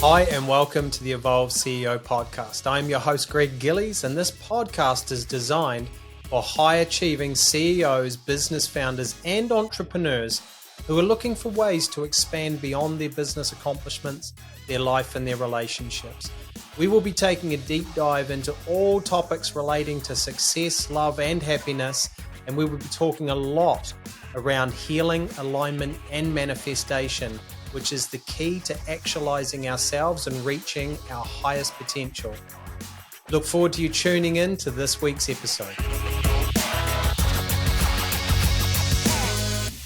Hi, and welcome to the Evolve CEO podcast. I'm your host, Greg Gillies, and this podcast is designed for high-achieving CEOs, business founders, and entrepreneurs who are looking for ways to expand beyond their business accomplishments, their life, and their relationships. We will be taking a deep dive into all topics relating to success, love, and happiness, and we will be talking a lot around healing, alignment, and manifestation, which is the key to actualizing ourselves and reaching our highest potential. Look forward to you tuning in to this week's episode.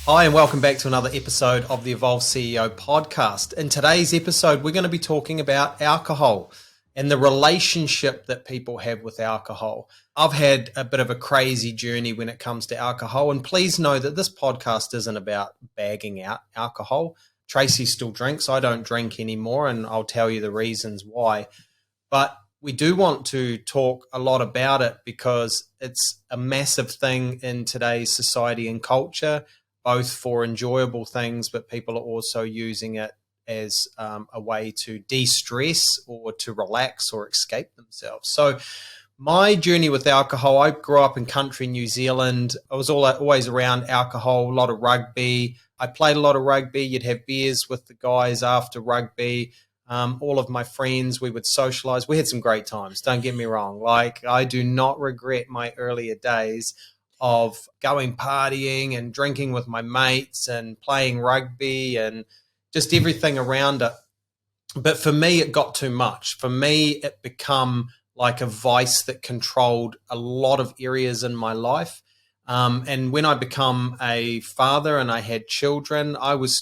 Hi, and welcome back to another episode of the Evolve CEO podcast. In today's episode, we're going to be talking about alcohol and the relationship that people have with alcohol. I've had a bit of a crazy journey when it comes to alcohol, and please know that this podcast isn't about bagging out alcohol. Tracey still drinks. I don't drink anymore, and I'll tell you the reasons why. But we do want to talk a lot about it because it's a massive thing in today's society and culture, both for enjoyable things, but people are also using it as a way to de-stress or to relax or escape themselves. So my journey with alcohol, I grew up in country New Zealand. I was always around alcohol, a lot of rugby. I played a lot of rugby. You'd have beers with the guys after rugby. All of my friends, we would socialize. We had some great times, don't get me wrong. Like, I do not regret my earlier days of going partying and drinking with my mates and playing rugby and just everything around it. But for me, it got too much. For me, it became like a vice that controlled a lot of areas in my life. And when I become a father and I had children, I was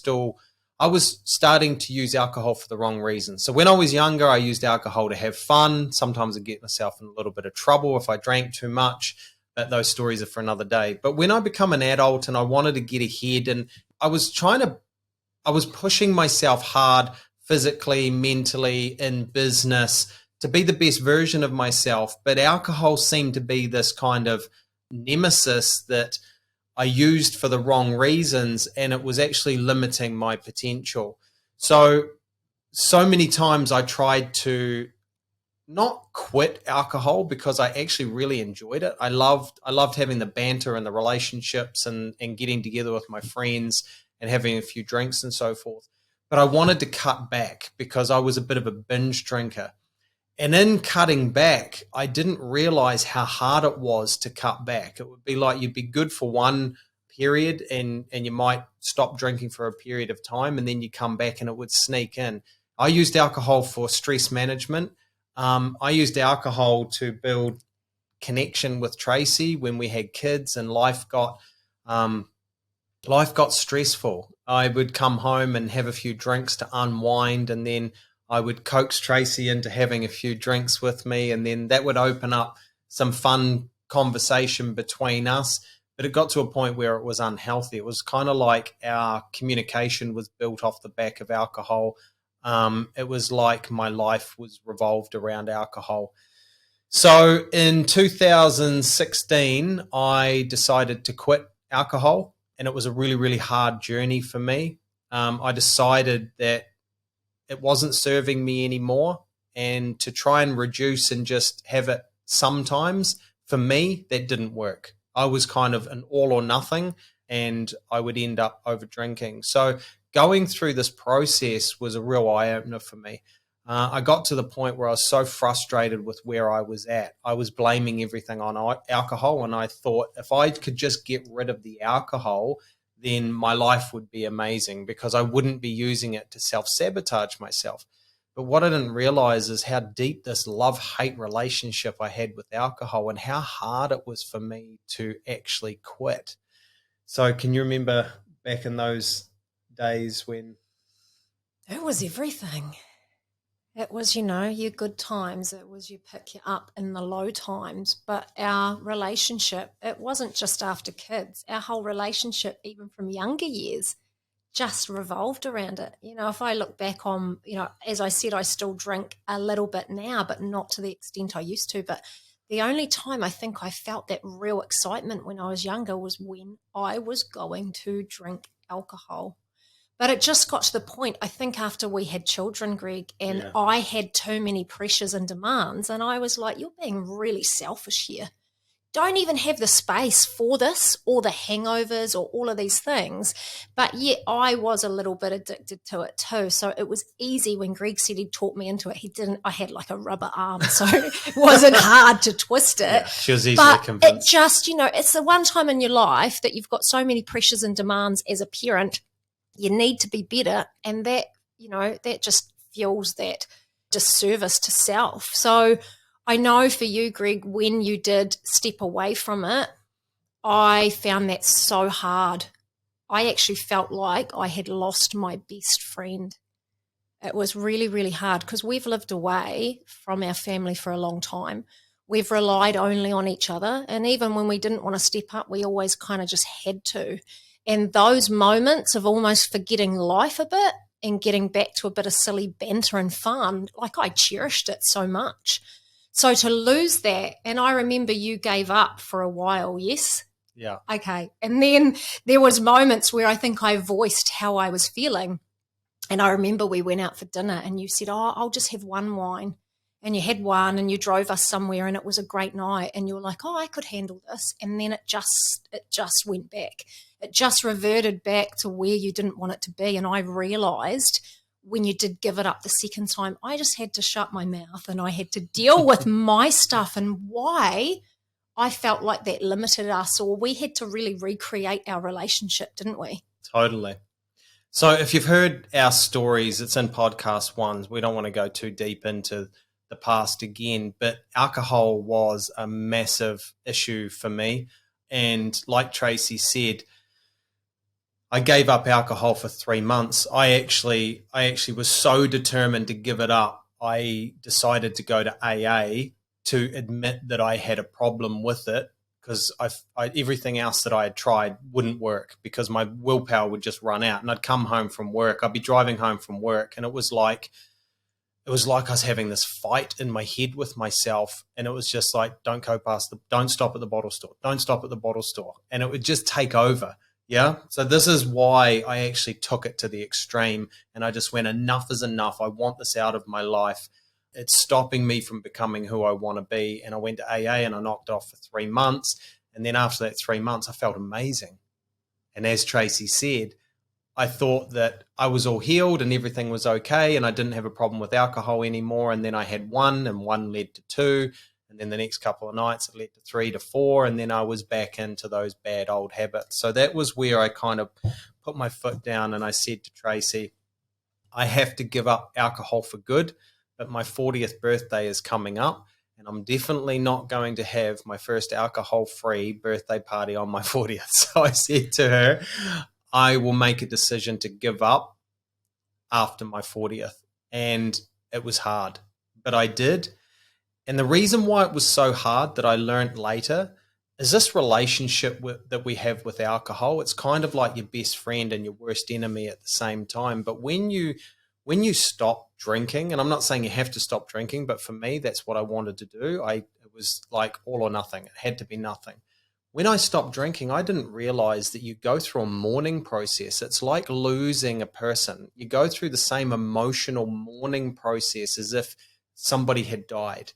starting to use alcohol for the wrong reasons. So when I was younger, I used alcohol to have fun. Sometimes I'd get myself in a little bit of trouble if I drank too much, but those stories are for another day. But when I become an adult and I wanted to get ahead, and I was pushing myself hard physically, mentally, in business to be the best version of myself. But alcohol seemed to be this kind of nemesis that I used for the wrong reasons, and it was actually limiting my potential. So many times I tried to not quit alcohol because I actually really enjoyed it. I loved having the banter and the relationships and getting together with my friends and having a few drinks and so forth. But I wanted to cut back because I was a bit of a binge drinker. And in cutting back, I didn't realize how hard it was to cut back. It would be like you'd be good for one period and you might stop drinking for a period of time, and then you come back and it would sneak in. I used alcohol for stress management. I used alcohol to build connection with Tracey when we had kids and life got stressful. I would come home and have a few drinks to unwind, and then I would coax Tracey into having a few drinks with me, and then that would open up some fun conversation between us. But it got to a point where it was unhealthy. It was kind of like our communication was built off the back of alcohol. It was like my life was revolved around alcohol. So in 2016, I decided to quit alcohol, and it was a really, really hard journey for me. I decided that it wasn't serving me anymore, and to try and reduce and just have it sometimes, for me, that didn't work. I was kind of an all or nothing, and I would end up over drinking. So going through this process was a real eye-opener for me. I got to the point where I was so frustrated with where I was at. I was blaming everything on alcohol, and I thought if I could just get rid of the alcohol, then my life would be amazing because I wouldn't be using it to self-sabotage myself. But what I didn't realize is how deep this love-hate relationship I had with alcohol and how hard it was for me to actually quit. So can you remember back in those days when... It was everything. It was, your good times. It was you pick you up in the low times. But our relationship, it wasn't just after kids. Our whole relationship, even from younger years, just revolved around it. If I look back on, as I said, I still drink a little bit now, but not to the extent I used to. But the only time I think I felt that real excitement when I was younger was when I was going to drink alcohol. But it just got to the point, I think, after we had children, Greg, and Yeah. I had too many pressures and demands. And I was like, you're being really selfish here. Don't even have the space for this or the hangovers or all of these things. But yet I was a little bit addicted to it too. So it was easy when Greg said he'd talk me into it. He didn't. I had like a rubber arm, so it wasn't hard to twist it. Yeah, she was easily but convinced. it just, it's the one time in your life that you've got so many pressures and demands as a parent. You need to be better. And that, that just fuels that disservice to self. So I know for you, Greg, when you did step away from it, I found that so hard. I actually felt like I had lost my best friend. It was really, really hard because we've lived away from our family for a long time. We've relied only on each other. And even when we didn't want to step up, we always kind of just had to. And those moments of almost forgetting life a bit and getting back to a bit of silly banter and fun, like I cherished it so much. So to lose that, and I remember you gave up for a while, yes? Yeah. Okay. And then there was moments where I think I voiced how I was feeling. And I remember we went out for dinner and you said, I'll just have one wine. And you had one and you drove us somewhere and it was a great night. And you were like, I could handle this. And then it just went back. It just reverted back to where you didn't want it to be. And I realized when you did give it up the second time, I just had to shut my mouth and I had to deal with my stuff and why I felt like that limited us, or we had to really recreate our relationship, didn't we? Totally. So if you've heard our stories, it's in podcast ones. We don't want to go too deep into the past again, but alcohol was a massive issue for me. And like Tracey said, I gave up alcohol for 3 months. I actually was so determined to give it up. I decided to go to AA to admit that I had a problem with it because everything else that I had tried wouldn't work because my willpower would just run out. And I'd come home from work. I'd be driving home from work, and it was like I was having this fight in my head with myself, and it was just like, don't stop at the bottle store. Don't stop at the bottle store. And it would just take over. Yeah. So this is why I actually took it to the extreme and I just went, enough is enough. I want this out of my life. It's stopping me from becoming who I want to be. And I went to AA and I knocked off for 3 months. And then after that 3 months, I felt amazing. And as Tracey said, I thought that I was all healed and everything was okay and I didn't have a problem with alcohol anymore. And then I had one and one led to two. And then the next couple of nights it led to 3 to 4. And then I was back into those bad old habits. So that was where I kind of put my foot down and I said to Tracey, I have to give up alcohol for good, but my 40th birthday is coming up. And I'm definitely not going to have my first alcohol-free birthday party on my 40th. So I said to her, I will make a decision to give up after my 40th. And it was hard, but I did. And the reason why it was so hard that I learned later is this relationship that we have with alcohol. It's kind of like your best friend and your worst enemy at the same time. But when you stop drinking, and I'm not saying you have to stop drinking, but for me, that's what I wanted to do. It was like all or nothing. It had to be nothing. When I stopped drinking, I didn't realize that you go through a mourning process. It's like losing a person. You go through the same emotional mourning process as if somebody had died.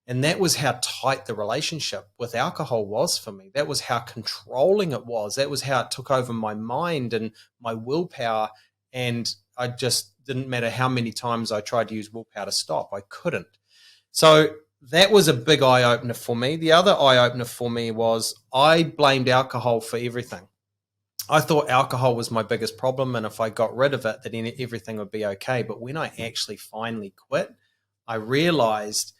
And that was how tight the relationship with alcohol was for me. That was how controlling it was. That was how it took over my mind and my willpower. And I just didn't matter how many times I tried to use willpower to stop. I couldn't. So that was a big eye-opener for me. The other eye-opener for me was I blamed alcohol for everything. I thought alcohol was my biggest problem. And if I got rid of it, then everything would be okay. But when I actually finally quit, I realized,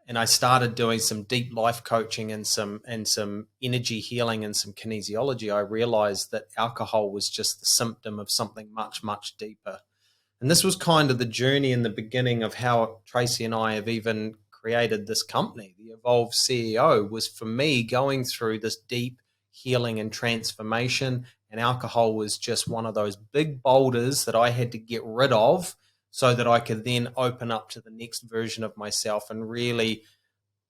and I started doing some deep life coaching and some energy healing and some kinesiology, I realized that alcohol was just the symptom of something much, much deeper. And this was kind of the journey in the beginning of how Tracey and I have even created this company. The Evolve CEO was for me going through this deep healing and transformation, and alcohol was just one of those big boulders that I had to get rid of so that I could then open up to the next version of myself and really,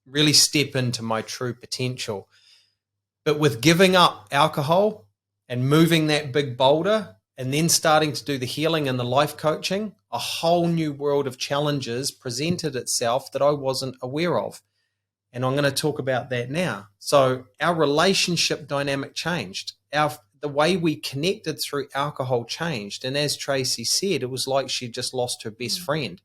really step into my true potential. But with giving up alcohol and moving that big boulder, and then starting to do the healing and the life coaching, a whole new world of challenges presented itself that I wasn't aware of. And I'm going to talk about that now. So our relationship dynamic changed. The way we connected through alcohol changed. And as Tracey said, it was like she just lost her best friend.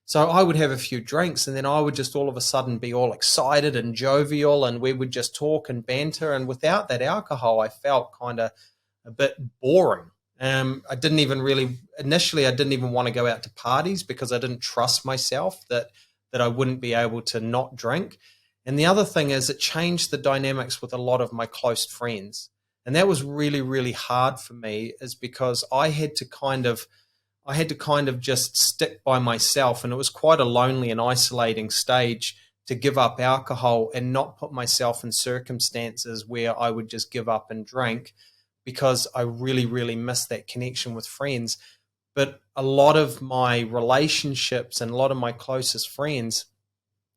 So I would have a few drinks and then I would just all of a sudden be all excited and jovial, and we would just talk and banter. And without that alcohol, I felt kind of a bit boring. I didn't even want to go out to parties because I didn't trust myself that I wouldn't be able to not drink. And the other thing is it changed the dynamics with a lot of my close friends. And that was really, really hard for me, is because I had to kind of just stick by myself. And it was quite a lonely and isolating stage to give up alcohol and not put myself in circumstances where I would just give up and drink, because I really, really missed that connection with friends. But a lot of my relationships and a lot of my closest friends,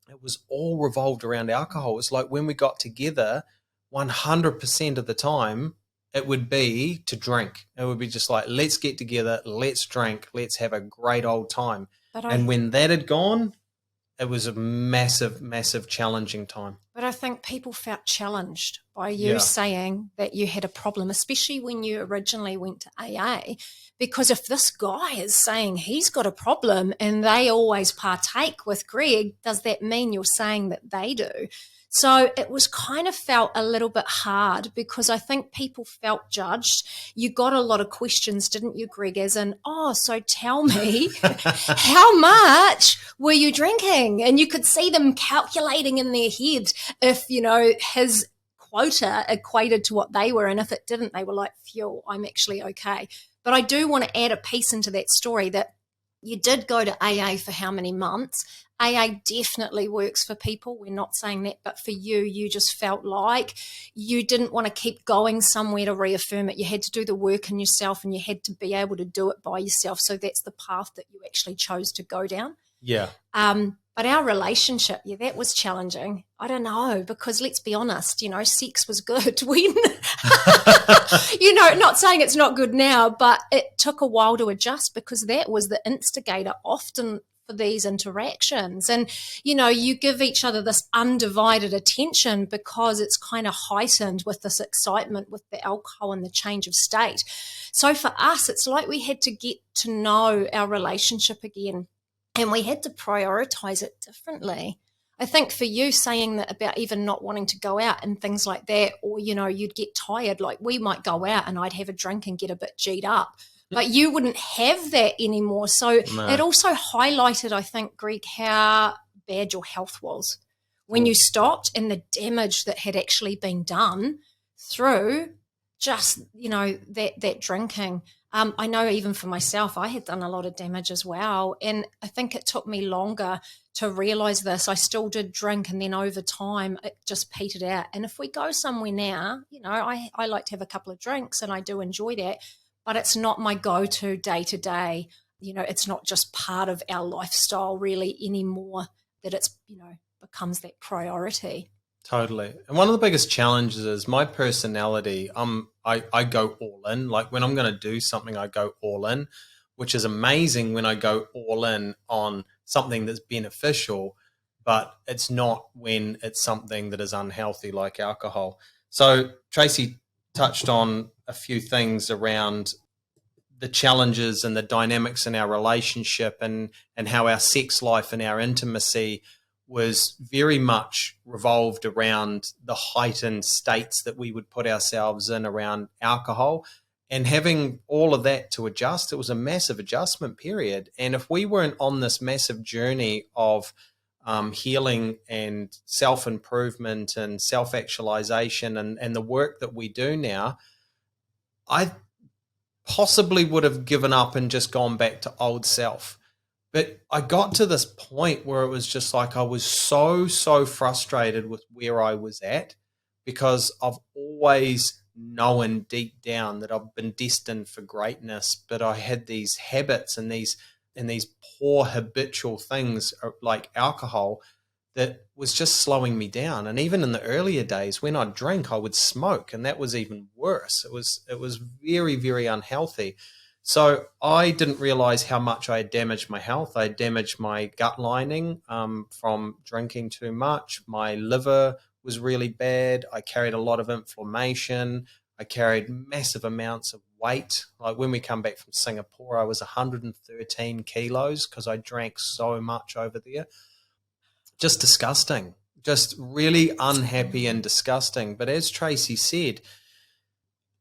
it was all revolved around alcohol. It's like when we got together, 100% of the time, it would be to drink. It would be just like, let's get together, let's drink, let's have a great old time. And when that had gone, it was a massive, massive challenging time. But I think people felt challenged by you saying that you had a problem, especially when you originally went to AA. Because if this guy is saying he's got a problem and they always partake with Greg, does that mean you're saying that they do? So it was kind of felt a little bit hard, because I think people felt judged. You got a lot of questions, didn't you, Greg? As in, so tell me, how much were you drinking? And you could see them calculating in their head if, his quota equated to what they were. And if it didn't, they were like, phew, I'm actually okay. But I do want to add a piece into that story that you did go to AA for how many months? AA definitely works for people. We're not saying that, but for you, you just felt like you didn't want to keep going somewhere to reaffirm it. You had to do the work in yourself and you had to be able to do it by yourself. So that's the path that you actually chose to go down. Yeah. But our relationship, that was challenging. I don't know, because let's be honest, sex was good when, not saying it's not good now, but it took a while to adjust, because that was the instigator often for these interactions. And, you give each other this undivided attention because it's kind of heightened with this excitement with the alcohol and the change of state. So for us, it's like we had to get to know our relationship again. And we had to prioritize it differently. I think for you, saying that about even not wanting to go out and things like that, or, you'd get tired, like we might go out and I'd have a drink and get a bit G'd up, but you wouldn't have that anymore. So It also highlighted, I think, Greg, how bad your health was when you stopped, and the damage that had actually been done through just, that drinking. I know even for myself, I had done a lot of damage as well. And I think it took me longer to realize this. I still did drink, and then over time, it just petered out. And if we go somewhere now, I like to have a couple of drinks and I do enjoy that, but it's not my go-to day to day. It's not just part of our lifestyle really anymore, that it's, becomes that priority. Totally. And one of the biggest challenges is my personality. I go all in. Like when I'm going to do something, I go all in, which is amazing when I go all in on something that's beneficial, but it's not when it's something that is unhealthy like alcohol. So Tracey touched on a few things around the challenges and the dynamics in our relationship, and how our sex life and our intimacy was very much revolved around the heightened states that we would put ourselves in around alcohol. And having all of that to adjust, it was a massive adjustment period. And if we weren't on this massive journey of healing and self-improvement and self-actualization and the work that we do now, I possibly would have given up and just gone back to old self. But I got to this point where it was just like I was so frustrated with where I was at, because I've always known deep down that I've been destined for greatness, but I had these habits and these poor habitual things like alcohol that was just slowing me down. And even in the earlier days when I'd drink, I would smoke, and that was even worse. It was very, very unhealthy. So I didn't realize how much I had damaged my health. I had damaged my gut lining from drinking too much. My liver was really bad. I carried a lot of inflammation. I carried massive amounts of weight. Like when we come back from Singapore, I was 113 kilos because I drank so much over there. Just disgusting. Just really unhappy and disgusting. But as Tracey said,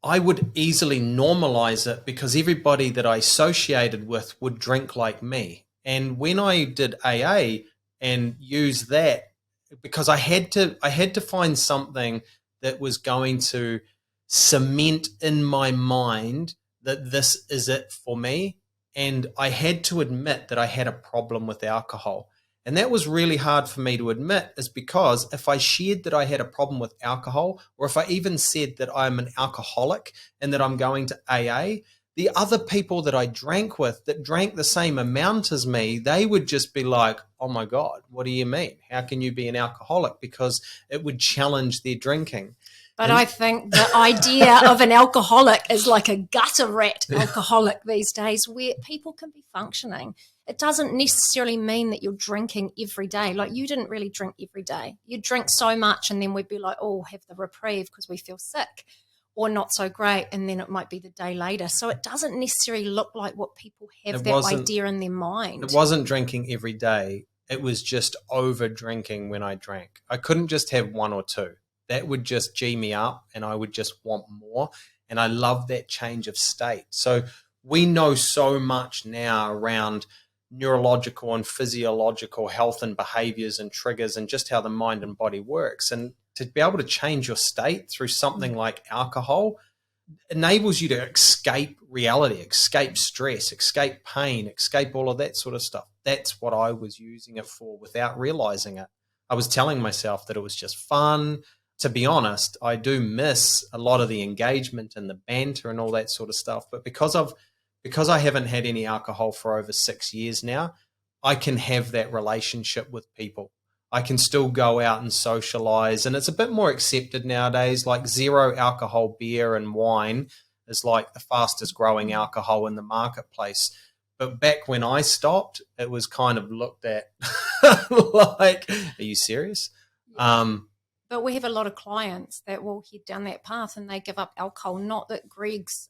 I would easily normalize it because everybody that I associated with would drink like me. And when I did AA and use that, because I had to find something that was going to cement in my mind that this is it for me. And I had to admit that I had a problem with alcohol. And that was really hard for me to admit, is because if I shared that I had a problem with alcohol, or if I even said that I'm an alcoholic and that I'm going to AA, the other people that I drank with that drank the same amount as me, they would just be like, oh my God, what do you mean? How can you be an alcoholic? Because it would challenge their drinking. But I think the idea of an alcoholic is like a gutter rat alcoholic these days, where people can be functioning. It doesn't necessarily mean that you're drinking every day. Like, you didn't really drink every day. You drink so much and then we'd be like, oh, have the reprieve because we feel sick, or not so great, and then it might be the day later. So it doesn't necessarily look like what people have that idea in their mind. It wasn't drinking every day. It was just over drinking when I drank. I couldn't just have one or two. That would just G me up and I would just want more. And I love that change of state. So we know so much now around neurological and physiological health and behaviors and triggers and just how the mind and body works. And to be able to change your state through something like alcohol enables you to escape reality, escape stress, escape pain, escape all of that sort of stuff. That's what I was using it for without realizing it. I was telling myself that it was just fun. To be honest, I do miss a lot of the engagement and the banter and all that sort of stuff. But because I haven't had any alcohol for over 6 years now, I can have that relationship with people. I can still go out and socialize, and it's a bit more accepted nowadays. Like 0 alcohol beer and wine is like the fastest growing alcohol in the marketplace. But back when I stopped, it was kind of looked at like, are you serious? But we have a lot of clients that will head down that path and they give up alcohol. Not that Greg's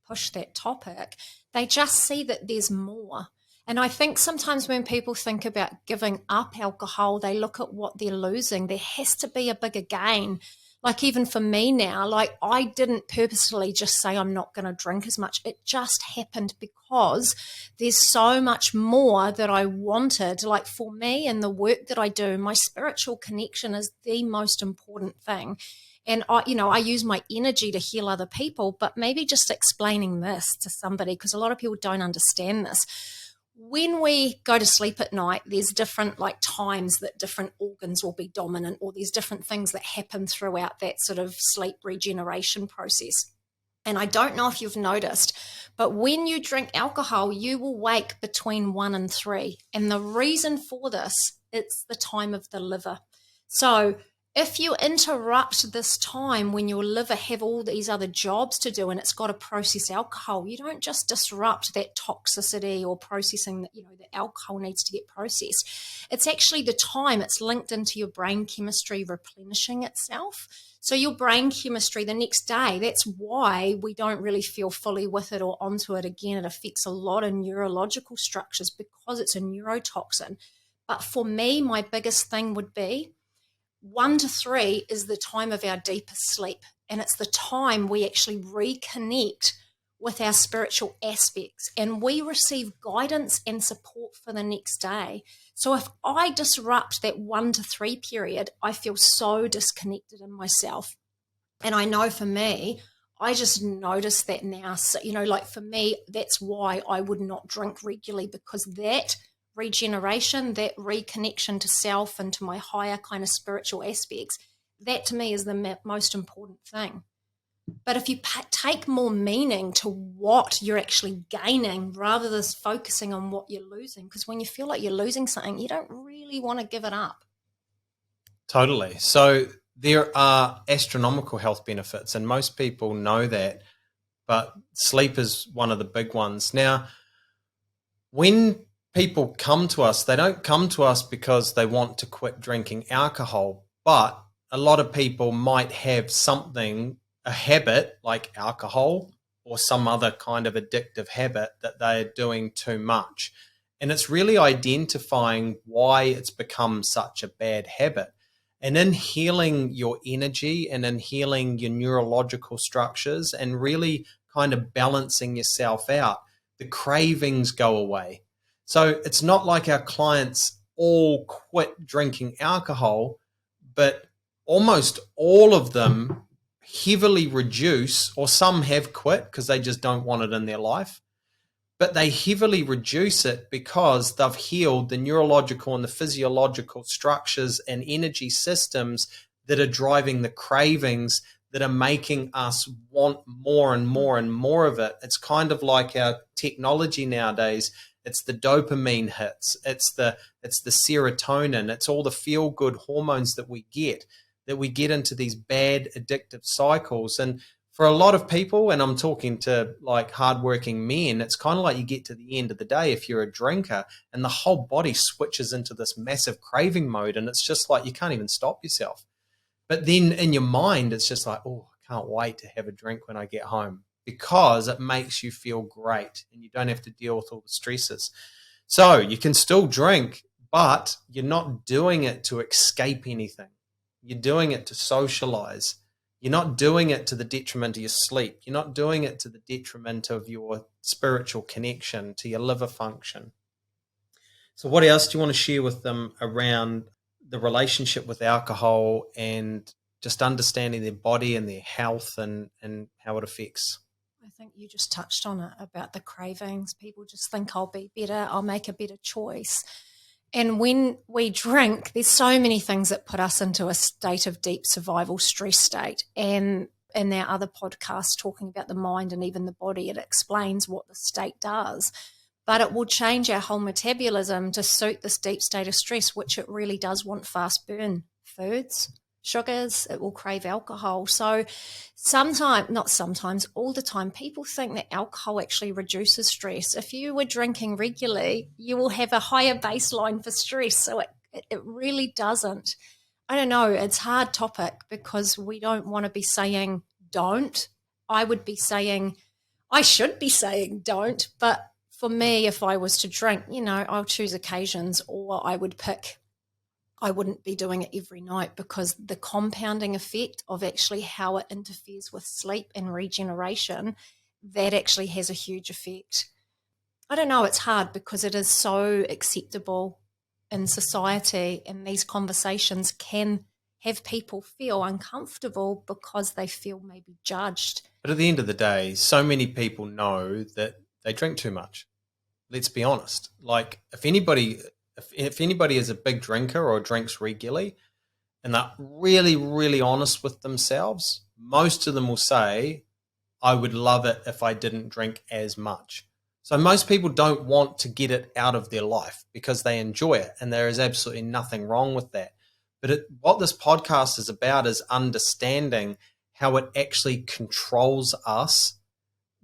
pushed that topic. They just see that there's more. And I think sometimes when people think about giving up alcohol, they look at what they're losing. There has to be a bigger gain. Like even for me now, like I didn't purposely just say I'm not going to drink as much. It just happened because there's so much more that I wanted. Like for me and the work that I do, my spiritual connection is the most important thing. And I use my energy to heal other people, but maybe just explaining this to somebody, because a lot of people don't understand this. When we go to sleep at night, there's different like times that different organs will be dominant, or there's different things that happen throughout that sort of sleep regeneration process. And I don't know if you've noticed, but when you drink alcohol, you will wake between 1 and 3. And the reason for this, it's the time of the liver. So if you interrupt this time when your liver have all these other jobs to do and it's got to process alcohol, you don't just disrupt that toxicity or processing that, the alcohol needs to get processed. It's actually the time it's linked into your brain chemistry replenishing itself. So your brain chemistry the next day, that's why we don't really feel fully with it or onto it again. It affects a lot of neurological structures because it's a neurotoxin. But for me, my biggest thing would be 1 to 3 is the time of our deepest sleep. And it's the time we actually reconnect with our spiritual aspects and we receive guidance and support for the next day. So if I disrupt that 1 to 3 period, I feel so disconnected in myself. And I know for me, I just notice that now. So, like for me, that's why I would not drink regularly, because that regeneration, that reconnection to self and to my higher kind of spiritual aspects, that to me is the most important thing. But if you take more meaning to what you're actually gaining rather than focusing on what you're losing, because when you feel like you're losing something, you don't really want to give it up. Totally. So there are astronomical health benefits, and most people know that. but sleep is one of the big ones. Now, when people come to us, they don't come to us because they want to quit drinking alcohol, but a lot of people might have something, a habit like alcohol or some other kind of addictive habit that they're doing too much. And it's really identifying why it's become such a bad habit. And in healing your energy and in healing your neurological structures and really kind of balancing yourself out, the cravings go away. So it's not like our clients all quit drinking alcohol, but almost all of them heavily reduce, or some have quit because they just don't want it in their life, but they heavily reduce it because they've healed the neurological and the physiological structures and energy systems that are driving the cravings that are making us want more and more and more of it. It's kind of like our technology nowadays. It's the dopamine hits, it's the serotonin, it's all the feel good hormones that we get into these bad addictive cycles. And for a lot of people, and I'm talking to like hardworking men, it's kind of like you get to the end of the day if you're a drinker and the whole body switches into this massive craving mode, and it's just like you can't even stop yourself. But then in your mind, it's just like, oh, I can't wait to have a drink when I get home, because it makes you feel great and you don't have to deal with all the stresses. So you can still drink, but you're not doing it to escape anything. You're doing it to socialize. You're not doing it to the detriment of your sleep. You're not doing it to the detriment of your spiritual connection, to your liver function. So what else do you want to share with them around the relationship with alcohol and just understanding their body and their health and how it affects? I think you just touched on it about the cravings. People just think I'll be better, I'll make a better choice. And when we drink, there's so many things that put us into a state of deep survival stress state. And in our other podcasts talking about the mind and even the body, it explains what the state does. But it will change our whole metabolism to suit this deep state of stress, which it really does want fast burn foods, sugars. It will crave alcohol. So all the time, people think that alcohol actually reduces stress. If you were drinking regularly, you will have a higher baseline for stress. So it really doesn't. I don't know. It's a hard topic because we don't want to be saying don't. I should be saying don't, but for me, if I was to drink, I'll choose occasions, or I wouldn't be doing it every night, because the compounding effect of actually how it interferes with sleep and regeneration, that actually has a huge effect. I don't know, it's hard because it is so acceptable in society, and these conversations can have people feel uncomfortable because they feel maybe judged. But at the end of the day, so many people know that they drink too much. Let's be honest. Like if anybody is a big drinker or drinks regularly and they're really, really honest with themselves, most of them will say, I would love it if I didn't drink as much. So most people don't want to get it out of their life because they enjoy it, and there is absolutely nothing wrong with that. But what this podcast is about is understanding how it actually controls us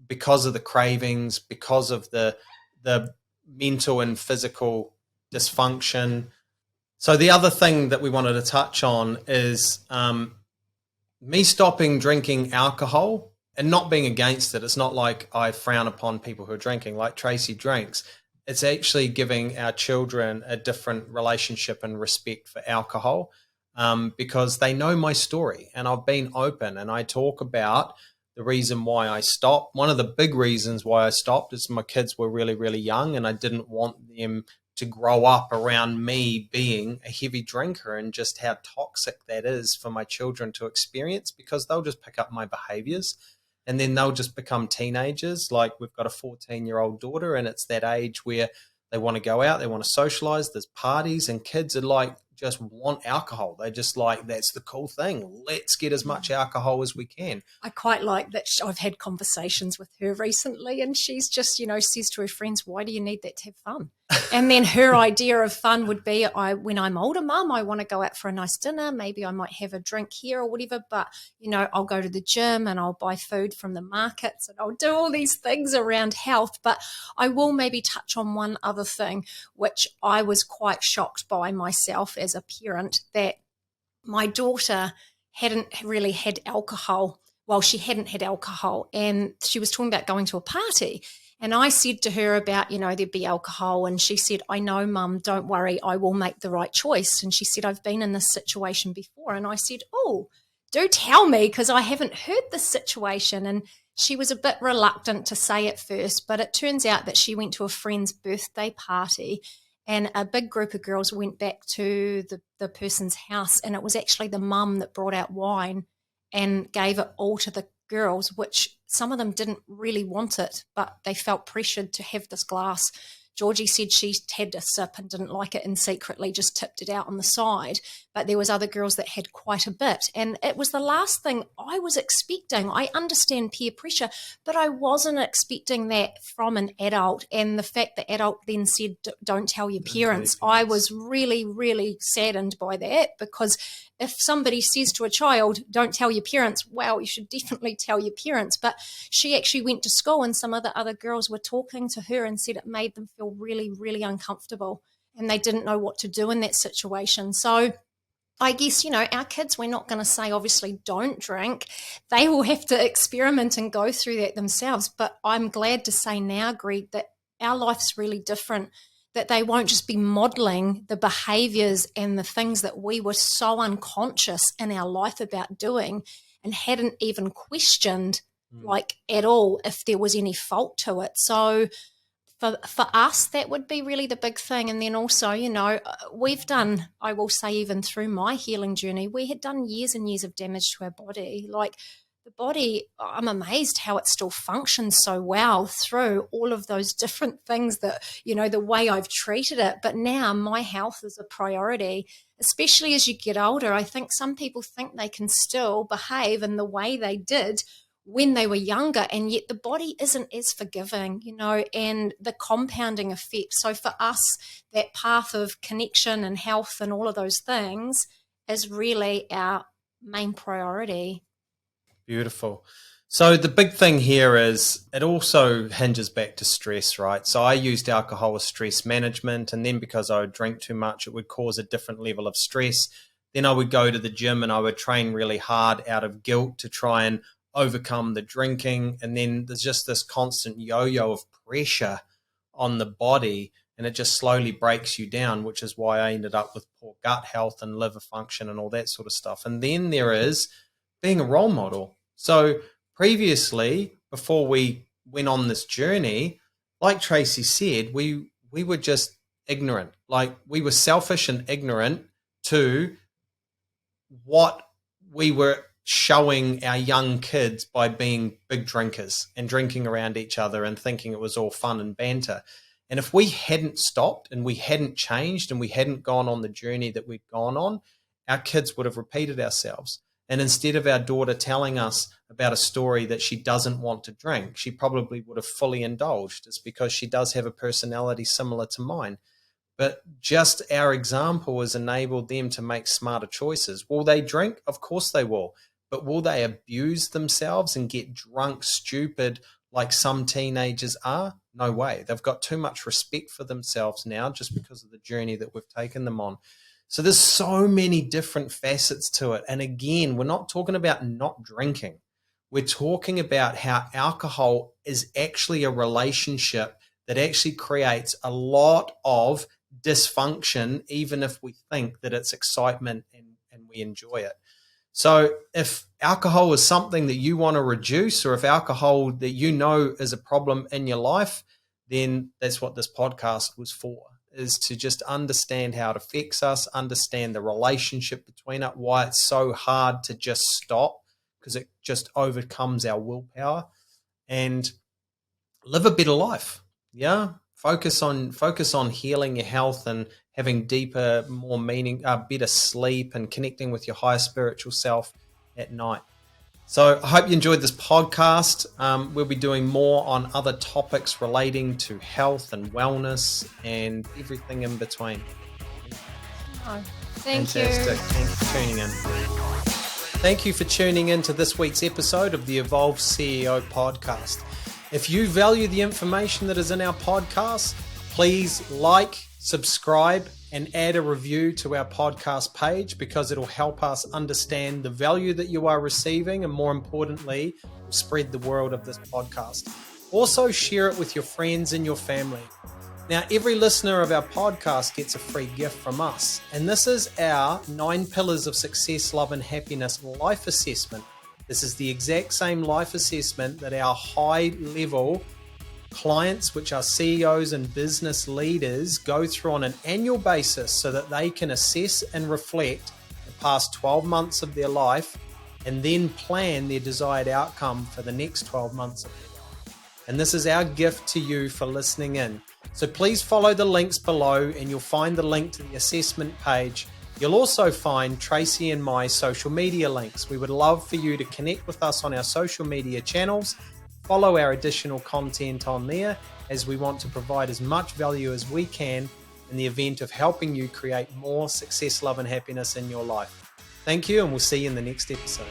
because of the cravings, because of the mental and physical dysfunction. So the other thing that we wanted to touch on is me stopping drinking alcohol and not being against it. It's not like I frown upon people who are drinking, like Tracey drinks. It's actually giving our children a different relationship and respect for alcohol, because they know my story and I've been open and I talk about the reason why I stopped. One of the big reasons why I stopped is my kids were really, really young and I didn't want them to grow up around me being a heavy drinker, and just how toxic that is for my children to experience, because they'll just pick up my behaviors and then they'll just become teenagers. Like we've got a 14-year-old daughter, and it's that age where they want to go out, they want to socialize, there's parties, and kids are like, just want alcohol. They just like, that's the cool thing. Let's get as much alcohol as we can. I quite like that. I've had conversations with her recently, and she's just, says to her friends, why do you need that to have fun? And then her idea of fun would be, when I'm older, Mum, I want to go out for a nice dinner. Maybe I might have a drink here or whatever, but, I'll go to the gym and I'll buy food from the markets and I'll do all these things around health. But I will maybe touch on one other thing, which I was quite shocked by myself as a parent, that my daughter hadn't really had alcohol. Well, she hadn't had alcohol, and she was talking about going to a party. And I said to her about, there'd be alcohol. And she said, I know, Mum, don't worry, I will make the right choice. And she said, I've been in this situation before. And I said, oh, do tell me, because I haven't heard this situation. And she was a bit reluctant to say at first, but it turns out that she went to a friend's birthday party, and a big group of girls went back to the person's house. And it was actually the mum that brought out wine and gave it all to the girls, which some of them didn't really want it, but they felt pressured to have this glass. Georgie said she had a sip and didn't like it and secretly just tipped it out on the side. But there was other girls that had quite a bit. And it was the last thing I was expecting. I understand peer pressure, but I wasn't expecting that from an adult. And the fact that adult then said, don't tell your parents, I was really, really saddened by that, because if somebody says to a child, don't tell your parents, well, you should definitely tell your parents. But she actually went to school, and some of the other girls were talking to her and said it made them feel really, really uncomfortable, and they didn't know what to do in that situation. So I guess, our kids, we're not going to say, obviously, don't drink. They will have to experiment and go through that themselves. But I'm glad to say now, Greg, that our life's really different, that they won't just be modeling the behaviors and the things that we were so unconscious in our life about doing and hadn't even questioned like at all if there was any fault to it. So for us, that would be really the big thing. And then also, we've done, I will say, even through my healing journey, we had done years and years of damage to our body. Like the body, I'm amazed how it still functions so well through all of those different things that, the way I've treated it. But now my health is a priority, especially as you get older. I think some people think they can still behave in the way they did when they were younger, and yet the body isn't as forgiving, and the compounding effect. So for us, that path of connection and health and all of those things is really our main priority. Beautiful. So the big thing here is it also hinges back to stress, right? So I used alcohol as stress management, and then because I would drink too much, it would cause a different level of stress. Then I would go to the gym and I would train really hard out of guilt to try and overcome the drinking. And then there's just this constant yo-yo of pressure on the body, and it just slowly breaks you down, which is why I ended up with poor gut health and liver function and all that sort of stuff. And then there is being a role model. So previously, before we went on this journey, like Tracey said, we were just ignorant. Like we were selfish and ignorant to what we were showing our young kids by being big drinkers and drinking around each other and thinking it was all fun and banter. And if we hadn't stopped and we hadn't changed and we hadn't gone on the journey that we'd gone on, our kids would have repeated ourselves. And instead of our daughter telling us about a story that she doesn't want to drink, she probably would have fully indulged. It's because she does have a personality similar to mine. But just our example has enabled them to make smarter choices. Will they drink? Of course they will. But will they abuse themselves and get drunk, stupid, like some teenagers are? No way. They've got too much respect for themselves now just because of the journey that we've taken them on. So there's so many different facets to it. And again, we're not talking about not drinking. We're talking about how alcohol is actually a relationship that actually creates a lot of dysfunction, even if we think that it's excitement and we enjoy it. So if alcohol is something that you want to reduce, or if alcohol that is a problem in your life, then that's what this podcast was for, is to just understand how it affects us, understand the relationship between it, why it's so hard to just stop, because it just overcomes our willpower, and live a better life. Yeah. Focus on healing your health and having deeper, more meaning, better sleep and connecting with your higher spiritual self at night. So I hope you enjoyed this podcast. We'll be doing more on other topics relating to health and wellness and everything in between. Oh, thank Fantastic. you. Thank you for tuning in. Thank you for tuning in to this week's episode of the Evolve CEO podcast. If you value the information that is in our podcast, please like, subscribe, and add a review to our podcast page, because it'll help us understand the value that you are receiving, and more importantly, spread the word of this podcast. Also, share it with your friends and your family. Now, every listener of our podcast gets a free gift from us, and this is our 9 Pillars of Success, Love, and Happiness life assessment. This is the exact same life assessment that our high-level clients, which are CEOs and business leaders, go through on an annual basis so that they can assess and reflect the past 12 months of their life and then plan their desired outcome for the next 12 months of their life. And this is our gift to you for listening in. So please follow the links below and you'll find the link to the assessment page. You'll also find Tracey and my social media links. We would love for you to connect with us on our social media channels. Follow our additional content on there, as we want to provide as much value as we can in the event of helping you create more success, love, and happiness in your life. Thank you, and we'll see you in the next episode.